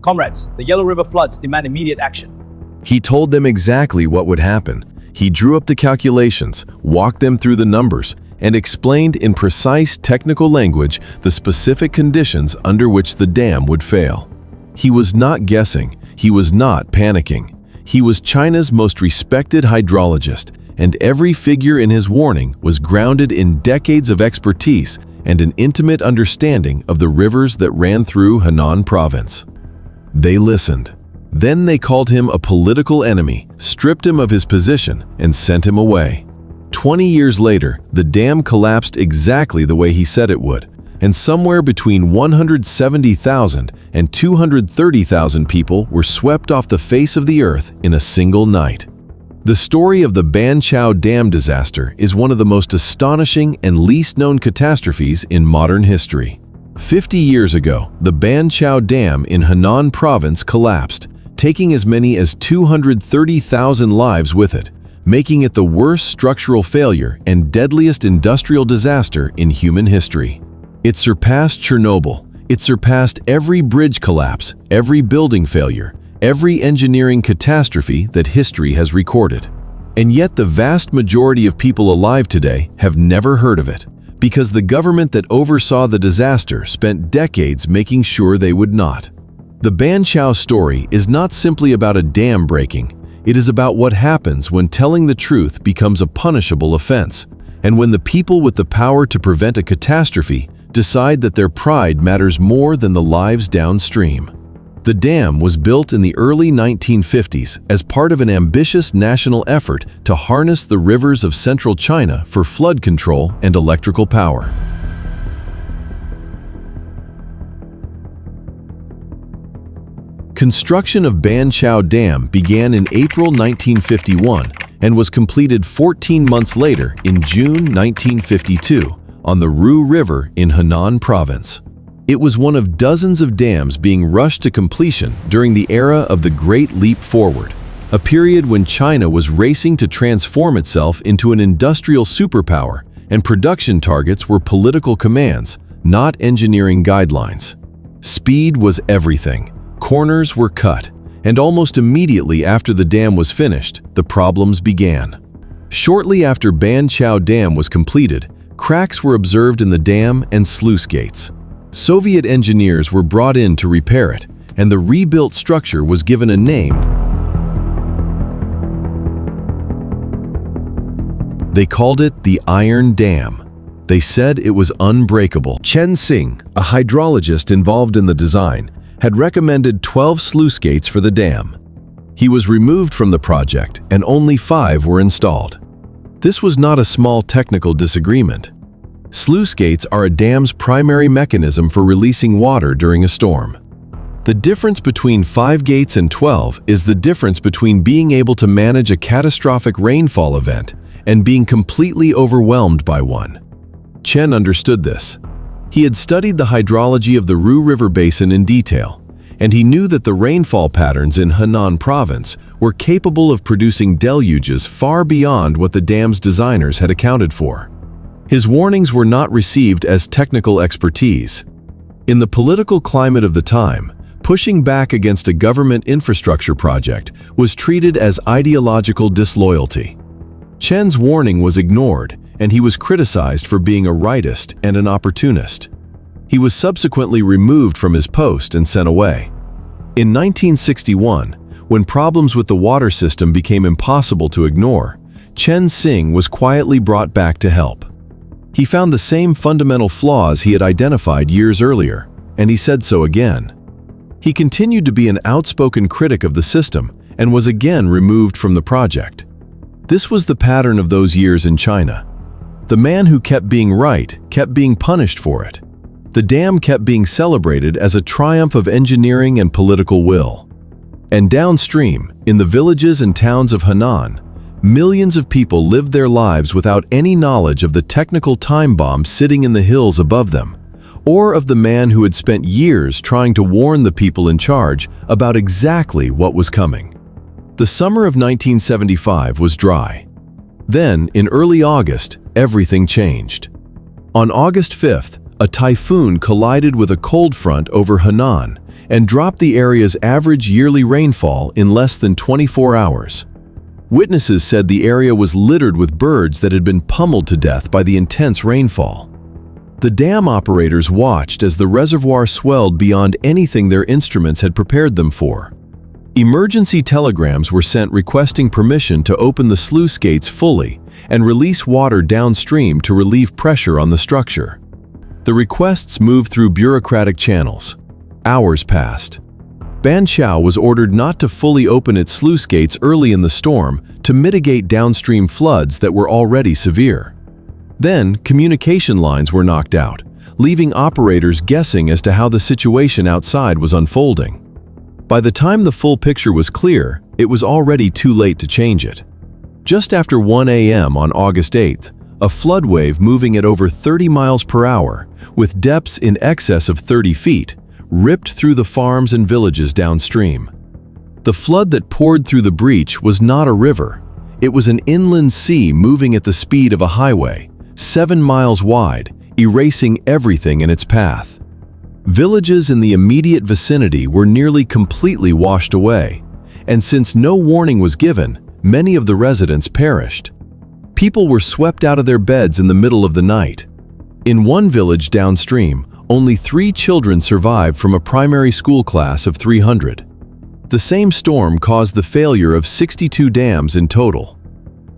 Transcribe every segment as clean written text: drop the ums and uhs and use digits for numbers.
Comrades, the Yellow River floods demand immediate action. He told them exactly what would happen. He drew up the calculations, walked them through the numbers, and explained in precise technical language the specific conditions under which the dam would fail. He was not guessing. He was not panicking. He was China's most respected hydrologist, and every figure in his warning was grounded in decades of expertise and an intimate understanding of the rivers that ran through Henan Province. They listened. Then they called him a political enemy, stripped him of his position, and sent him away. 20 years later, the dam collapsed exactly the way he said it would, and somewhere between 170,000 and 230,000 people were swept off the face of the earth in a single night. The story of the Banqiao Dam disaster is one of the most astonishing and least-known catastrophes in modern history. 50 years ago, the Banqiao Dam in Henan Province collapsed, taking as many as 230,000 lives with it, making it the worst structural failure and deadliest industrial disaster in human history. It surpassed Chernobyl. It surpassed every bridge collapse, every building failure, every engineering catastrophe that history has recorded. And yet the vast majority of people alive today have never heard of it, because the government that oversaw the disaster spent decades making sure they would not. The Banqiao story is not simply about a dam breaking. It is about what happens when telling the truth becomes a punishable offense, and when the people with the power to prevent a catastrophe decide that their pride matters more than the lives downstream. The dam was built in the early 1950s as part of an ambitious national effort to harness the rivers of central China for flood control and electrical power. Construction of Banqiao Dam began in April 1951 and was completed 14 months later in June 1952 on the Ru River in Henan Province. It was one of dozens of dams being rushed to completion during the era of the Great Leap Forward, a period when China was racing to transform itself into an industrial superpower, and production targets were political commands, not engineering guidelines. Speed was everything. Corners were cut, and almost immediately after the dam was finished, the problems began. Shortly after Banqiao Dam was completed, cracks were observed in the dam and sluice gates. Soviet engineers were brought in to repair it, and the rebuilt structure was given a name. They called it the Iron Dam. They said it was unbreakable. Chen Xing, a hydrologist involved in the design, had recommended 12 sluice gates for the dam. He was removed from the project, and only 5 were installed. This was not a small technical disagreement. Sluice gates are a dam's primary mechanism for releasing water during a storm. The difference between 5 gates and 12 is the difference between being able to manage a catastrophic rainfall event and being completely overwhelmed by one. Chen understood this. He had studied the hydrology of the Ru River Basin in detail, and he knew that the rainfall patterns in Henan Province were capable of producing deluges far beyond what the dam's designers had accounted for. His warnings were not received as technical expertise. In the political climate of the time, pushing back against a government infrastructure project was treated as ideological disloyalty. Chen's warning was ignored, and he was criticized for being a rightist and an opportunist. He was subsequently removed from his post and sent away. In 1961, when problems with the water system became impossible to ignore, Chen Xing was quietly brought back to help. He found the same fundamental flaws he had identified years earlier, and he said so again. He continued to be an outspoken critic of the system and was again removed from the project. This was the pattern of those years in China. The man who kept being right kept being punished for it. The dam kept being celebrated as a triumph of engineering and political will. And downstream, in the villages and towns of Henan, millions of people lived their lives without any knowledge of the technical time bomb sitting in the hills above them, or of the man who had spent years trying to warn the people in charge about exactly what was coming. The summer of 1975 was dry. Then, in early August, everything changed. On August 5th, a typhoon collided with a cold front over Henan and dropped the area's average yearly rainfall in less than 24 hours. Witnesses said the area was littered with birds that had been pummeled to death by the intense rainfall. The dam operators watched as the reservoir swelled beyond anything their instruments had prepared them for. Emergency telegrams were sent requesting permission to open the sluice gates fully and release water downstream to relieve pressure on the structure. The requests moved through bureaucratic channels. Hours passed. Banqiao was ordered not to fully open its sluice gates early in the storm to mitigate downstream floods that were already severe. Then, communication lines were knocked out, leaving operators guessing as to how the situation outside was unfolding. By the time the full picture was clear, it was already too late to change it. Just after 1 a.m. on August 8th, a flood wave moving at over 30 miles per hour, with depths in excess of 30 feet, ripped through the farms and villages downstream. The flood that poured through the breach was not a river. It was an inland sea moving at the speed of a highway, 7 miles wide, erasing everything in its path. Villages in the immediate vicinity were nearly completely washed away, and since no warning was given, many of the residents perished. People were swept out of their beds in the middle of the night. In one village downstream, only 3 children survived from a primary school class of 300. The same storm caused the failure of 62 dams in total.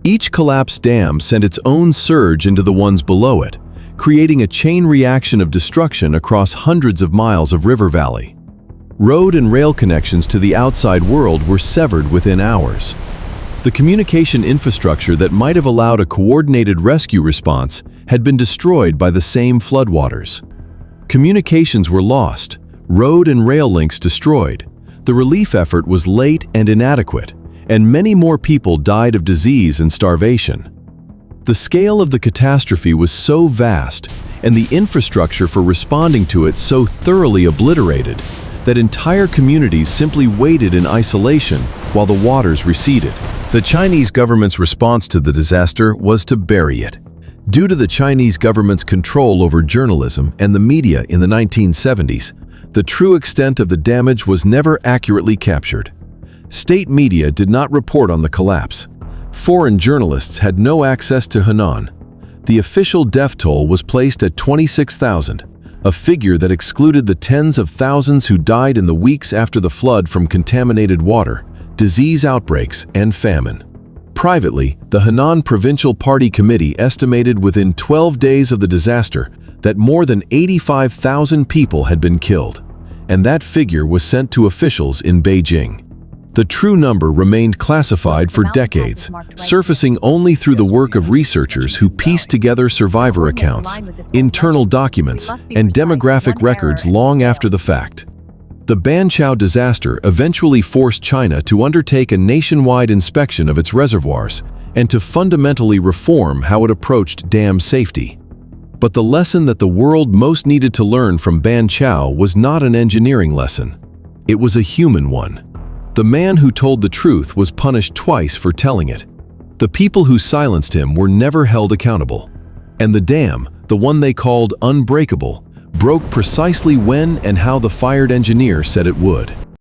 Each collapsed dam sent its own surge into the ones below it, creating a chain reaction of destruction across hundreds of miles of river valley. Road and rail connections to the outside world were severed within hours. The communication infrastructure that might have allowed a coordinated rescue response had been destroyed by the same floodwaters. Communications were lost, road and rail links destroyed. The relief effort was late and inadequate, and many more people died of disease and starvation. The scale of the catastrophe was so vast, and the infrastructure for responding to it so thoroughly obliterated, that entire communities simply waited in isolation while the waters receded. The Chinese government's response to the disaster was to bury it. Due to the Chinese government's control over journalism and the media in the 1970s, the true extent of the damage was never accurately captured. State media did not report on the collapse. Foreign journalists had no access to Henan. The official death toll was placed at 26,000, a figure that excluded the tens of thousands who died in the weeks after the flood from contaminated water, disease outbreaks, and famine. Privately, the Henan Provincial Party Committee estimated within 12 days of the disaster that more than 85,000 people had been killed, and that figure was sent to officials in Beijing. The true number remained classified for decades, surfacing only through the work of researchers who pieced together survivor accounts, internal documents, and demographic records long after the fact. The Banqiao disaster eventually forced China to undertake a nationwide inspection of its reservoirs and to fundamentally reform how it approached dam safety. But the lesson that the world most needed to learn from Banqiao was not an engineering lesson. It was a human one. The man who told the truth was punished twice for telling it. The people who silenced him were never held accountable. And the dam, the one they called unbreakable, broke precisely when and how the fired engineer said it would.